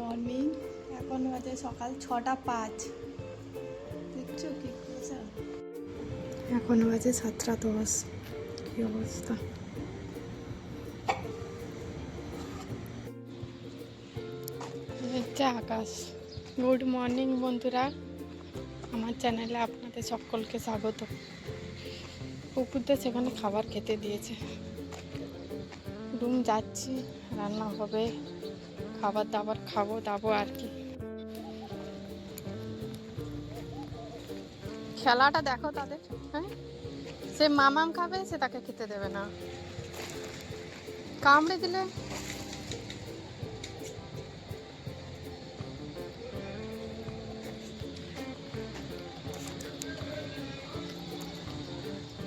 Morning. এখন বাজে সকাল 6:05। দেখছো কি করছে? এখন বাজে 7:10। কি অবস্থা! হচ্ছে আকাশ। গুড মর্নিং বন্ধুরা, আমার চ্যানেলে আপনাদের সকলকে স্বাগত। কুকুরদের সেখানে খাবার খেতে দিয়েছে। রুম যাচ্ছি, রান্না হবে, খাবার দাবার খাবো দাবো আর কি। খেলাটা দেখো তাদের। হ্যাঁ, সে মামাম খাবে, সে তাকে খেতে দেবে না, কামড়ে দিলে।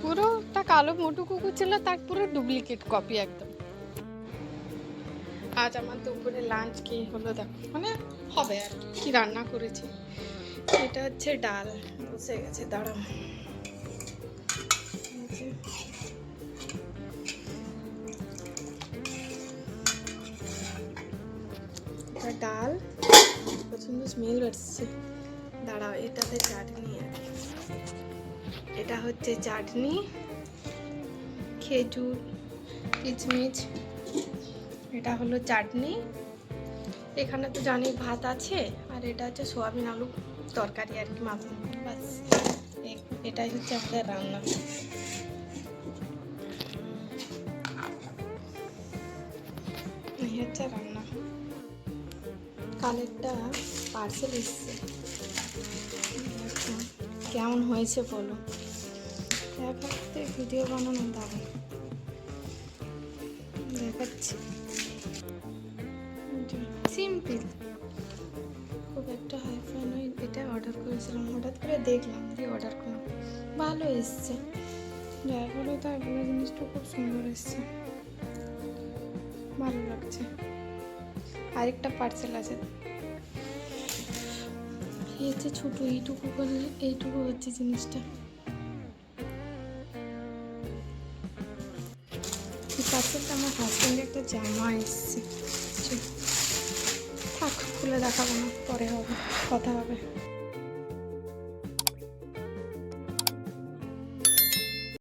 পুরো একটা কালো মোটু কুকুর ছিল, তার পুরো ডুপ্লিকেট কপি একদম। আজ আমার দুপুরে লাঞ্চ কি হলো দেখো, মানে হবে আর কি রান্না করেছি। এটা হচ্ছে ডাল, বসে গেছে, দাঁড়াও। এটা ডাল, প্রচন্ড স্মেল হচ্ছে। দাঁড়াও, এটাতে চাটনি আছে। এটা হচ্ছে চাটনি, খেজুর, কিচমিচ। এটা হলো চাটনি। এখানে তো জানি ভাত আছে, আর এটা হচ্ছে সোয়াবিন আলু তরকারি আর কি, মাছ। বাস, এটাই হচ্ছে আমাদের রান্না। এই হচ্ছে রান্না। কালেরটা পার্সেল এসছে, কেমন হয়েছে বলো। দেখাতে ভিডিও বানানো দাও, দেখাচ্ছি। সিম্পল, খুব একটা হাইফাই নয়। এটা অর্ডার করেছিলাম, হঠাৎ করে দেখলাম দিয়ে অর্ডার করলাম, ভালো এসছে। যার ফলে তার পুরো জিনিসটা খুব সুন্দর এসছে, ভালো লাগছে। আরেকটা পার্সেল আছে, এই হচ্ছে ছোটো, এইটুকু করলে এইটুকু হচ্ছে জিনিসটা। এই পার্সেলটা আমার হাজব্যান্ডের একটা জামা এসছে। থাক, খুলে দেখাবো না, পরে হবে, কথা হবে।